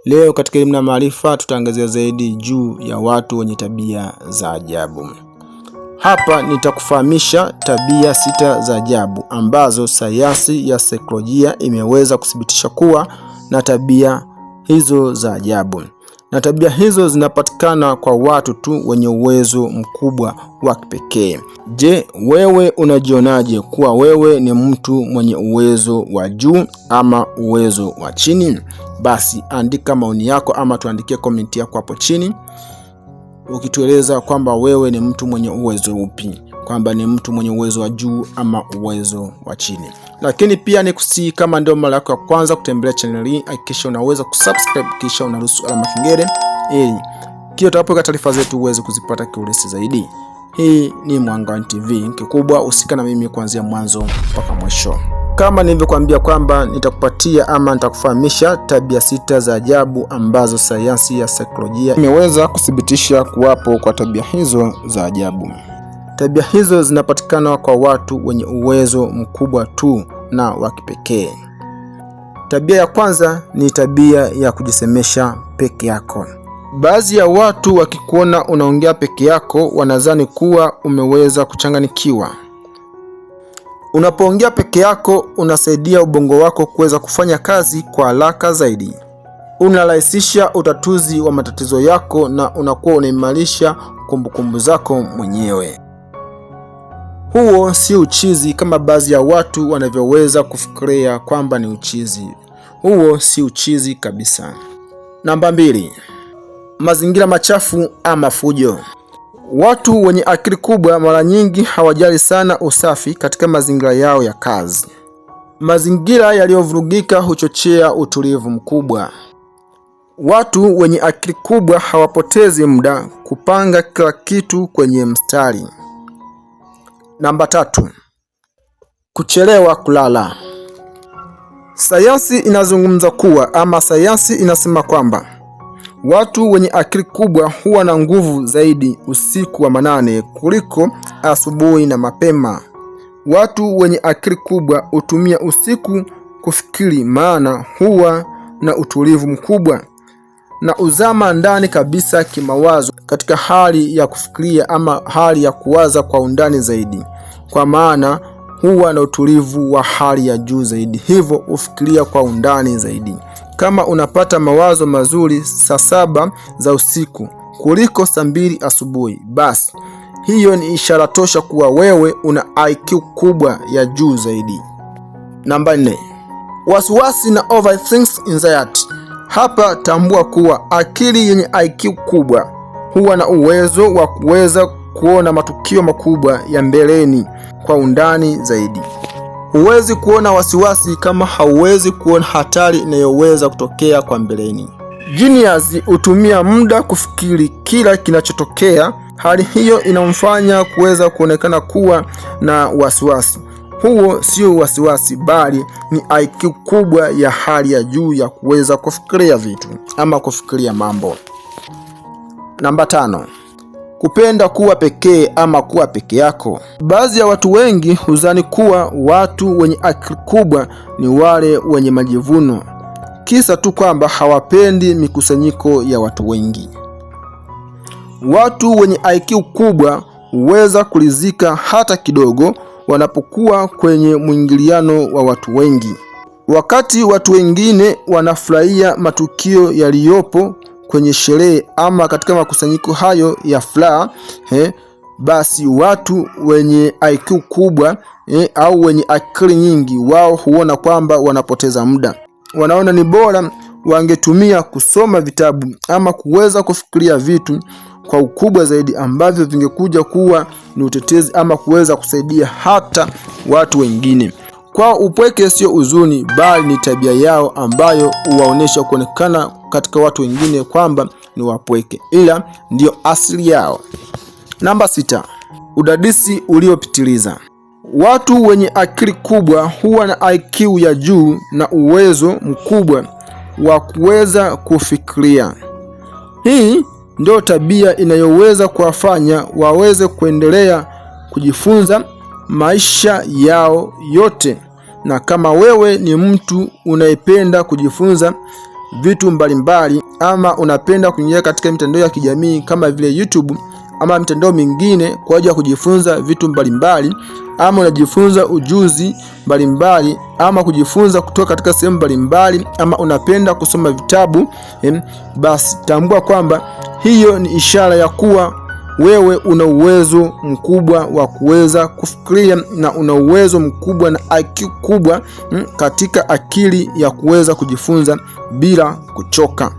Leo katika elimu na maarifa tutaangazia zaidi juu ya watu wenye tabia za ajabu. Hapa nitakufahamisha tabia 6 za ajabu ambazo sayansi ya saikolojia imeweza kuthibitisha kuwa na tabia hizo za ajabu. Na tabia hizo zinapatikana kwa watu tu wenye uwezo mkubwa wa kipekee. Je, wewe unajionaje kuwa wewe ni mtu mwenye uwezo wa juu ama uwezo wa chini? Basi andika maoni yako ama tuandikie comment yako hapo chini, ukitueleza kwamba wewe ni mtu mwenye uwezo upi, kwamba ni mtu mwenye uwezo wa juu ama uwezo wa chini. Lakini pia nikusihi, kama ndio mara yako ya kwanza kutembelea channel hii, hakikisha unaweza kusubscribe kisha unaruhusu alama kengele ili kila tutapoweka taarifa zetu uweze kuzipata kiurahisi zaidi. Hii ni Mwanga One TV. Kikubwa usika na mimi kuanzia mwanzo mpaka mwisho. Kama nilivyokuambia kwamba nitakupatia ama nitakufahamisha tabia 6 za ajabu ambazo sayansi ya saikolojia imeweza kuthibitisha kuwapo kwa tabia hizo za ajabu. Tabia hizo zinapatikana kwa watu wenye uwezo mkubwa tu na wa kipekee. Tabia ya kwanza ni tabia ya kujisemesha peke yako. Baadhi ya watu wakikuona unaongea peke yako wanadhani kuwa umeweza kuchanganikiwa. Unapoongea peke yako unasaidia ubongo wako kuweza kufanya kazi kwa haraka zaidi. Unarahisisha utatuzi wa matatizo yako na unakuwa unaimarisha kumbukumbu zako mwenyewe. Huo si uchizi kama baadhi ya watu wanavyoweza kufikiria kwamba ni uchizi. Huo si uchizi kabisa. Namba 2. Mazingira machafu ama fujo. Watu wenye akili kubwa mara nyingi hawajali sana usafi katika mazingira yao ya kazi. Mazingira yaliyovurugika huchochea utulivu mkubwa. Watu wenye akili kubwa hawapotezi muda kupanga kila kitu kwenye mstari. Namba 3. Kuchelewa kulala. Sayansi inazungumza kuwa sayansi inasema kwamba watu wenye akili kubwa huwa na nguvu zaidi usiku wa manane kuliko asubuhi na mapema. Watu wenye akili kubwa hutumia usiku kufikiri, maana huwa na utulivu mkubwa na uzama ndani kabisa kimawazo katika hali ya kufikiria ama hali ya kuwaza kwa undani zaidi, kwa maana huwa na utulivu wa hali ya juu zaidi, hivyo ufikiria kwa undani zaidi. Kama unapata mawazo mazuri saa 7 za usiku kuliko saa 2 asubuhi, basi hiyo ni ishara tosha kuwa wewe una IQ kubwa ya juu zaidi. Namba 4. Wasiwasi na overthinking anxiety. Hapa tambua kuwa akili yenye IQ kubwa huwa na uwezo wa kuweza kuona matukio makubwa ya mbeleni kwa undani zaidi. Huwezi kuona wasiwasi kama hauwezi kuona hatari inayoweza kutokea kwa mbeleni. Genius hutumia muda kufikiri kila kinachotokea. Hali hiyo inamfanya kuweza kuonekana kuwa na wasiwasi. Huo sio wasiwasi bali ni IQ kubwa ya hali ya juu ya kuweza kufikiria vitu ama kufikiria mambo. Namba 5. Kupenda kuwa pekee ama kuwa peke yako. Baadhi ya watu wengi huzani kuwa watu wenye akili kubwa ni wale wenye majivuno, kisa tu kwamba hawapendi mikusanyiko ya watu wengi. Watu wenye IQ kubwa huweza kuridhika hata kidogo wanapokuwa kwenye mwingiliano wa watu wengi. Wakati watu wengine wanafurahia matukio yaliyopo kwenye sherehe ama katika makusanyiko hayo ya furaha, basi watu wenye IQ kubwa au wenye akili nyingi wao huona kwamba wanapoteza muda. Wanaona ni bora wangetumia kusoma vitabu ama kuweza kufikiria vitu kwa ukubwa zaidi ambavyo vingekuja kuwa ni utetezi ama kuweza kusaidia hata watu wengine. Kwa upweke sio huzuni bali ni tabia yao ambayo huwaonesha kuonekana katika watu wengine kwamba ni wapweke, ila ndio asili yao. Namba 6. Udadisi uliopitiliza. Watu wenye akili kubwa huwa na IQ ya juu na uwezo mkubwa wa kuweza kufikiria. Hii ndio tabia inayoweza kuwafanya waweze kuendelea kujifunza maisha yao yote. Na kama wewe ni mtu unayependa kujifunza, vitu mbalimbali, ama unapenda kuingia katika mitandao ya kijamii kama vile YouTube ama mitandao mingine kwa ajili ya kujifunza vitu mbalimbali, ama unajifunza ujuzi mbalimbali, ama kujifunza kutoka katika sehemu mbalimbali, ama unapenda kusoma vitabu, basi tambua kwamba hiyo ni ishara ya kuwa wewe una uwezo mkubwa wa kuweza kufikiria na una uwezo mkubwa na IQ kubwa katika akili ya kuweza kujifunza bila kuchoka.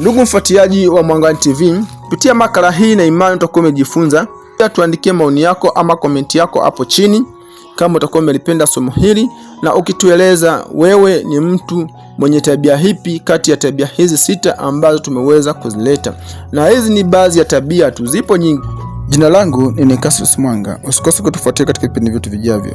Ndugu mfuatiliaji wa Mwanga TV, kupitia makala hii na imani utakuwa umejifunza. Pia tuandikie maoni yako ama komenti yako hapo chini kama utakuwa umelipenda somo hili, na ukitueleza wewe ni mtu mwenye tabia hipi kati ya tabia hizi 6 ambazo tumeweza kuzileta. Na hizi ni baadhi ya tabia tu, zipo nyingi. Jina langu ni Cassius Mwanga. Usikose kutufuatia katika vipindi vyetu vijavyo.